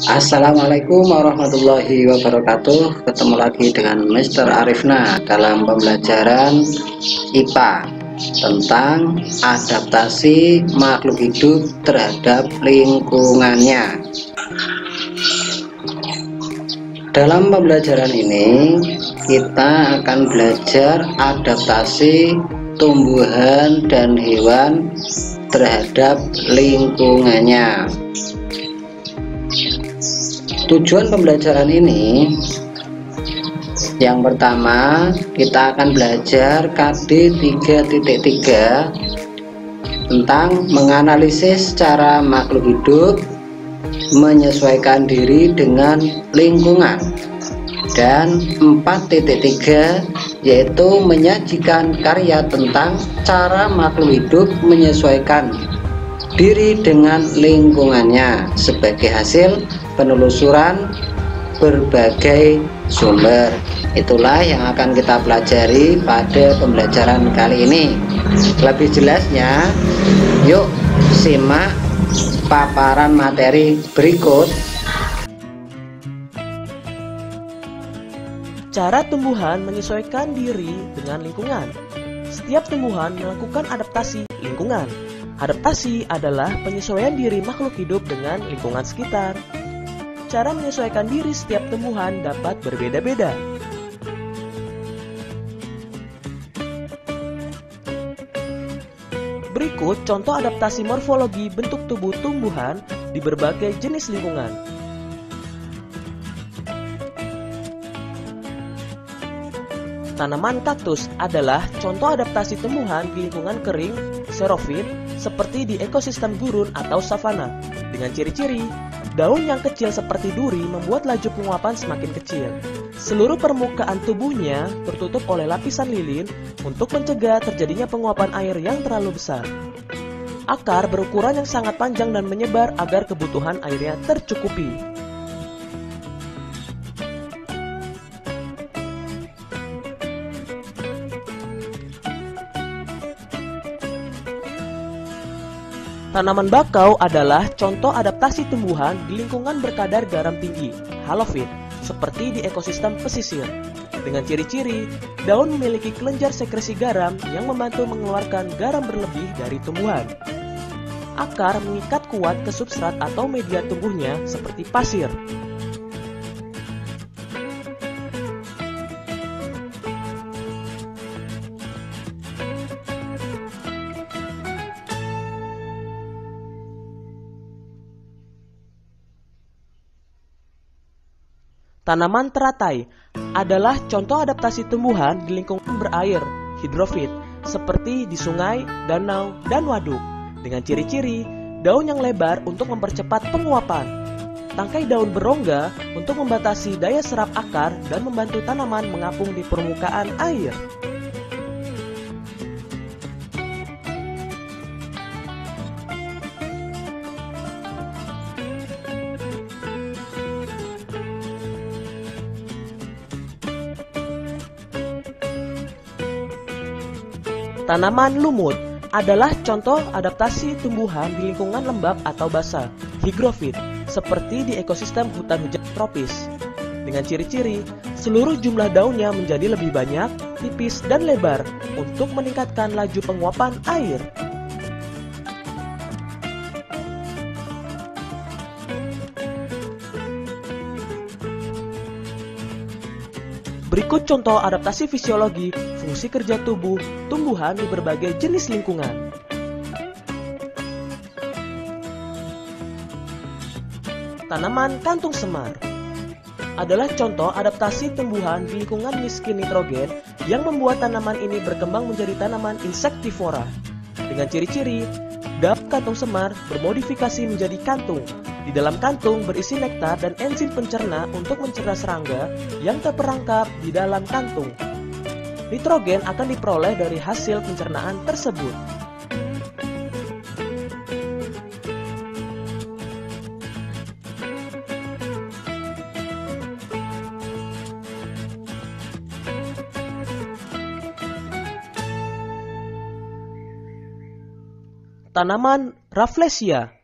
Assalamualaikum warahmatullahi wabarakatuh. Ketemu lagi dengan Mr. Arifna dalam pembelajaran IPA tentang adaptasi makhluk hidup terhadap lingkungannya. Dalam pembelajaran ini kita akan belajar adaptasi tumbuhan dan hewan terhadap lingkungannya. Tujuan pembelajaran ini, yang pertama kita akan belajar KD 3.3 tentang menganalisis cara makhluk hidup menyesuaikan diri dengan lingkungan, dan 4.3 yaitu menyajikan karya tentang cara makhluk hidup menyesuaikan diri dengan lingkungannya sebagai hasil penelusuran berbagai sumber. Itulah yang akan kita pelajari pada pembelajaran kali ini. Lebih jelasnya, yuk simak paparan materi berikut. Cara tumbuhan menyesuaikan diri dengan lingkungan. Setiap tumbuhan melakukan adaptasi lingkungan. Adaptasi adalah penyesuaian diri makhluk hidup dengan lingkungan sekitar. Cara menyesuaikan diri setiap tumbuhan dapat berbeda-beda. Berikut contoh adaptasi morfologi bentuk tubuh tumbuhan di berbagai jenis lingkungan. Tanaman kaktus adalah contoh adaptasi tumbuhan di lingkungan kering, xerofit, seperti di ekosistem gurun atau savana. Dengan ciri-ciri, daun yang kecil seperti duri membuat laju penguapan semakin kecil. Seluruh permukaan tubuhnya tertutup oleh lapisan lilin untuk mencegah terjadinya penguapan air yang terlalu besar. Akar berukuran yang sangat panjang dan menyebar agar kebutuhan airnya tercukupi. Tanaman bakau adalah contoh adaptasi tumbuhan di lingkungan berkadar garam tinggi, halofit, seperti di ekosistem pesisir. Dengan ciri-ciri, daun memiliki kelenjar sekresi garam yang membantu mengeluarkan garam berlebih dari tumbuhan. Akar mengikat kuat ke substrat atau media tumbuhnya seperti pasir. Tanaman teratai adalah contoh adaptasi tumbuhan di lingkungan berair, hidrofit, seperti di sungai, danau, dan waduk. Dengan ciri-ciri, daun yang lebar untuk mempercepat penguapan. Tangkai daun berongga untuk membatasi daya serap akar dan membantu tanaman mengapung di permukaan air. Tanaman lumut adalah contoh adaptasi tumbuhan di lingkungan lembab atau basah, higrofit, seperti di ekosistem hutan hujan tropis. Dengan ciri-ciri, seluruh jumlah daunnya menjadi lebih banyak, tipis, dan lebar untuk meningkatkan laju penguapan air. Berikut contoh adaptasi fisiologi fungsi kerja tubuh tumbuhan di berbagai jenis lingkungan. Tanaman kantung semar adalah contoh adaptasi tumbuhan di lingkungan miskin nitrogen yang membuat tanaman ini berkembang menjadi tanaman insektivora. Dengan ciri-ciri, daun kantung semar bermodifikasi menjadi kantung. Di dalam kantung berisi nektar dan enzim pencerna untuk mencerna serangga yang terperangkap di dalam kantung. Nitrogen akan diperoleh dari hasil pencernaan tersebut. Tanaman Rafflesia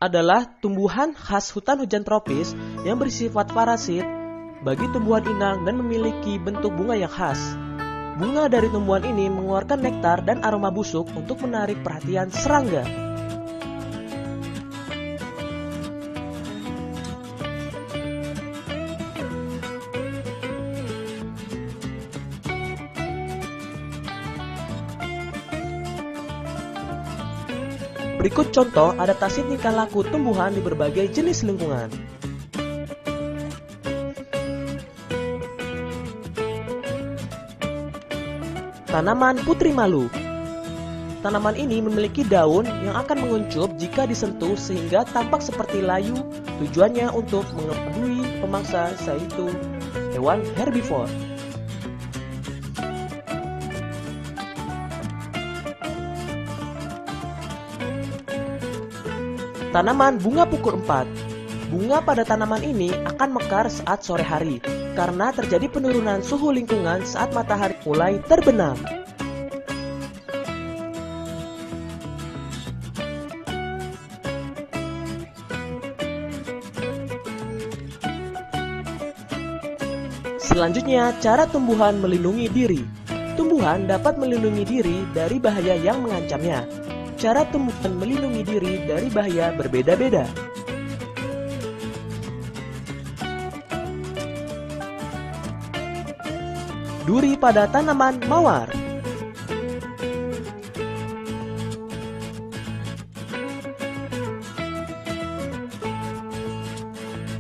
adalah tumbuhan khas hutan hujan tropis yang bersifat parasit bagi tumbuhan inang dan memiliki bentuk bunga yang khas. Bunga dari tumbuhan ini mengeluarkan nektar dan aroma busuk untuk menarik perhatian serangga. Berikut contoh adaptasi tingkah laku tumbuhan di berbagai jenis lingkungan. Tanaman putri malu. Tanaman ini memiliki daun yang akan menguncup jika disentuh sehingga tampak seperti layu. Tujuannya untuk mengelabui pemangsa, yaitu hewan herbivore. Tanaman bunga pukur 4. Bunga pada tanaman ini akan mekar saat sore hari karena terjadi penurunan suhu lingkungan saat matahari mulai terbenam. Selanjutnya, cara tumbuhan melindungi diri. Tumbuhan dapat melindungi diri dari bahaya yang mengancamnya. Cara tumbuhan melindungi diri dari bahaya berbeda-beda. Duri pada tanaman mawar.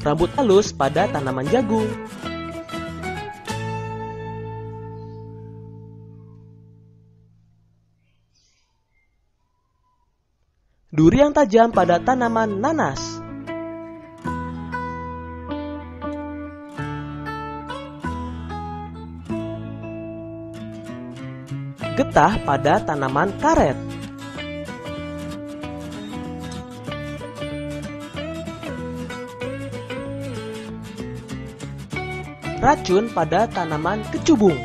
Rambut halus pada tanaman jagung. Duri yang tajam pada tanaman nanas. Getah pada tanaman karet. Racun pada tanaman kecubung.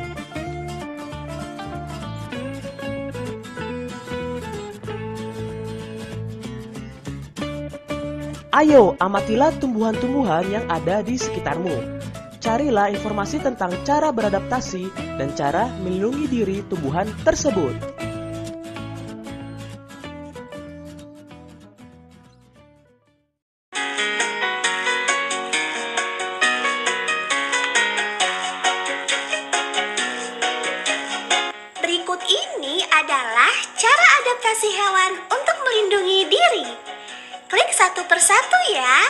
Ayo, amatilah tumbuhan-tumbuhan yang ada di sekitarmu. Carilah informasi tentang cara beradaptasi dan cara melindungi diri tumbuhan tersebut. Berikut ini adalah cara adaptasi hewan untuk melindungi diri. Klik satu persatu ya.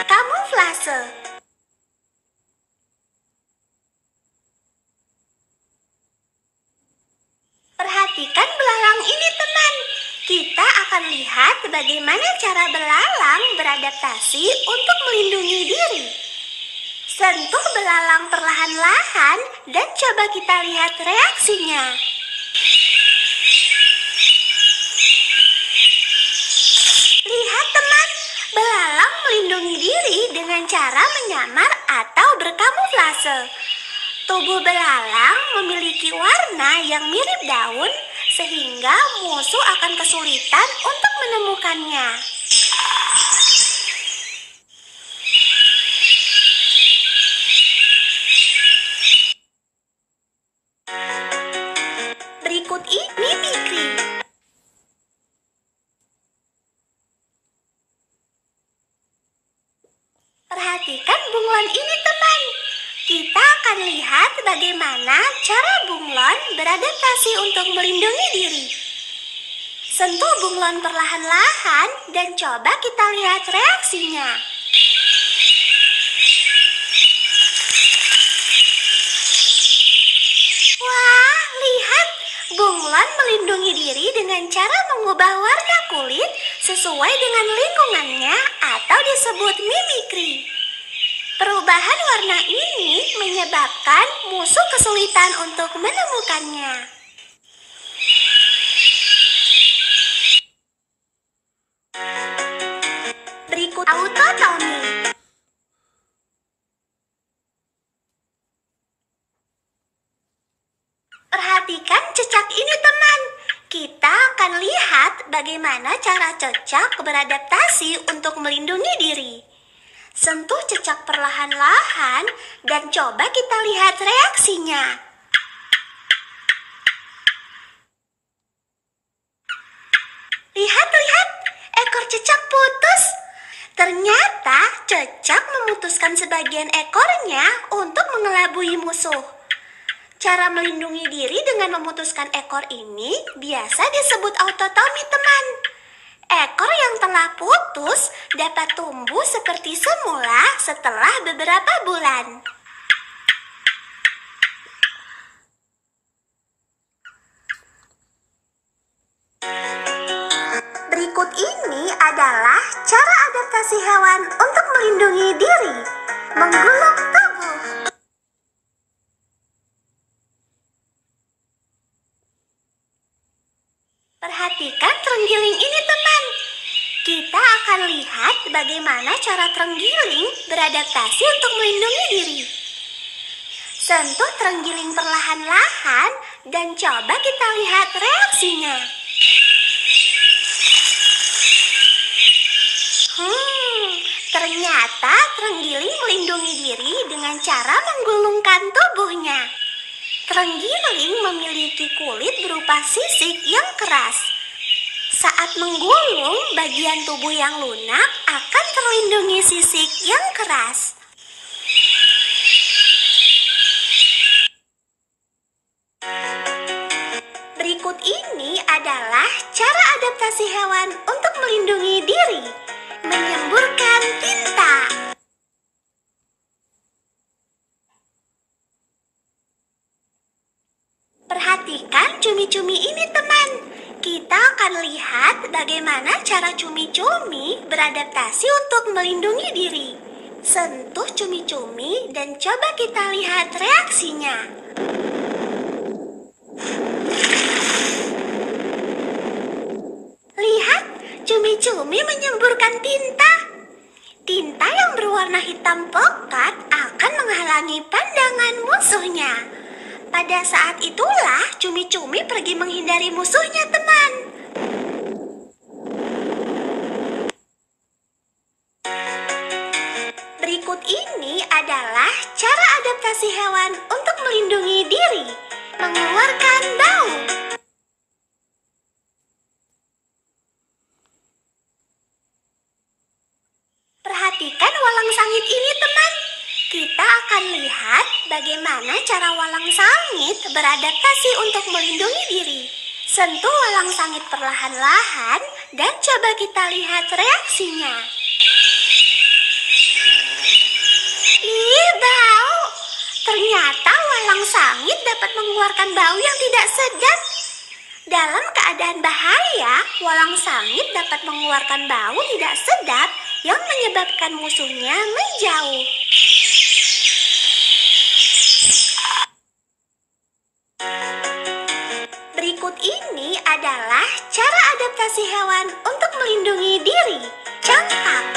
Kamuflase. Perhatikan belalang ini, teman. Kita akan lihat bagaimana cara belalang beradaptasi untuk melindungi diri. Sentuh belalang perlahan-lahan dan coba kita lihat reaksinya. Lihat teman, belalang melindungi diri dengan cara menyamar atau berkamuflase. Tubuh belalang memiliki warna yang mirip daun sehingga musuh akan kesulitan untuk menemukannya. Berikut ini mimikri. Perhatikan bunglon ini, teman. Kita akan lihat bagaimana cara bunglon beradaptasi untuk melindungi diri. Sentuh bunglon perlahan-lahan dan coba kita lihat reaksinya. Wah, lihat! Bunglon melindungi diri dengan cara mengubah warna kulit sesuai dengan lingkungannya atau disebut mimikri. Perubahan warna ini menyebabkan musuh kesulitan untuk menemukannya. Berikut autotomi. Perhatikan cecak ini, teman. Kita akan lihat bagaimana bagaimana cara cecak beradaptasi untuk melindungi diri. Sentuh cecak perlahan-lahan dan coba kita lihat reaksinya. Lihat, ekor cecak putus. Ternyata cecak memutuskan sebagian ekornya untuk mengelabui musuh. Cara melindungi diri dengan memutuskan ekor ini biasa disebut autotomi, teman. Ekor yang telah putus dapat tumbuh seperti semula setelah beberapa bulan. Berikut ini adalah cara adaptasi hewan untuk melindungi diri. Menggulung tubuh. Perhatikan terenggiling ini, teman. Kita akan lihat bagaimana cara terenggiling beradaptasi untuk melindungi diri. Sentuh terenggiling perlahan-lahan dan coba kita lihat reaksinya. Ternyata terenggiling melindungi diri dengan cara menggulungkan tubuhnya. Terenggiling memiliki kulit berupa sisik yang keras. Saat menggulung, bagian tubuh yang lunak akan terlindungi sisik yang keras. Berikut ini adalah cara adaptasi hewan untuk melindungi diri. Menyemburkan tinta. Perhatikan cumi-cumi ini, teman. Kita akan lihat bagaimana cara cumi-cumi beradaptasi untuk melindungi diri. Sentuh cumi-cumi dan coba kita lihat reaksinya. Lihat, cumi-cumi menyemburkan tinta. Tinta yang berwarna hitam pekat akan menghalangi pandangan musuhnya. Pada saat itulah cumi-cumi pergi menghindari musuhnya, teman. Berikut ini adalah cara adaptasi hewan untuk melindungi diri. Mengeluarkan bau. Perhatikan walang sangit ini, teman. Kita akan lihat bagaimana cara walang sangit beradaptasi untuk melindungi diri. Sentuh walang sangit perlahan-lahan dan coba kita lihat reaksinya. Ih, bau. Ternyata walang sangit dapat mengeluarkan bau yang tidak sedap. Dalam keadaan bahaya, walang sangit dapat mengeluarkan bau tidak sedap yang menyebabkan musuhnya menjauh. Berikut ini adalah cara adaptasi hewan untuk melindungi diri. Cangkang.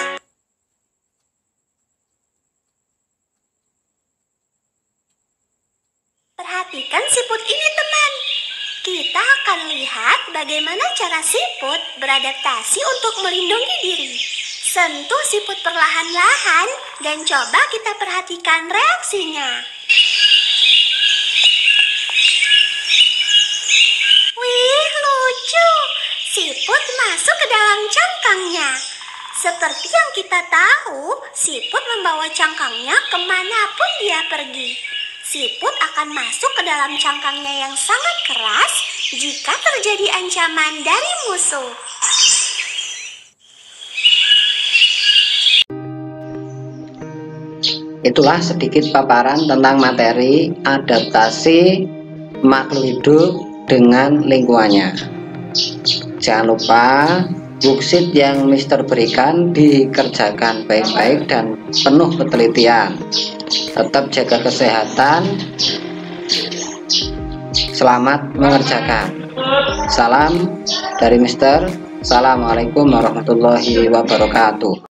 Perhatikan siput ini, teman. Kita akan lihat bagaimana cara siput beradaptasi untuk melindungi diri. Sentuh siput perlahan-lahan dan coba kita perhatikan reaksinya. Wih, lucu. Siput masuk ke dalam cangkangnya. Seperti yang kita tahu, siput membawa cangkangnya kemanapun dia pergi. Siput akan masuk ke dalam cangkangnya yang sangat keras jika terjadi ancaman dari musuh. Itulah sedikit paparan tentang materi adaptasi makhluk hidup dengan lingkungannya. Jangan lupa worksheet yang Mister berikan dikerjakan baik-baik dan penuh ketelitian. Tetap jaga kesehatan. Selamat mengerjakan. Salam dari Mister. Assalamualaikum warahmatullahi wabarakatuh.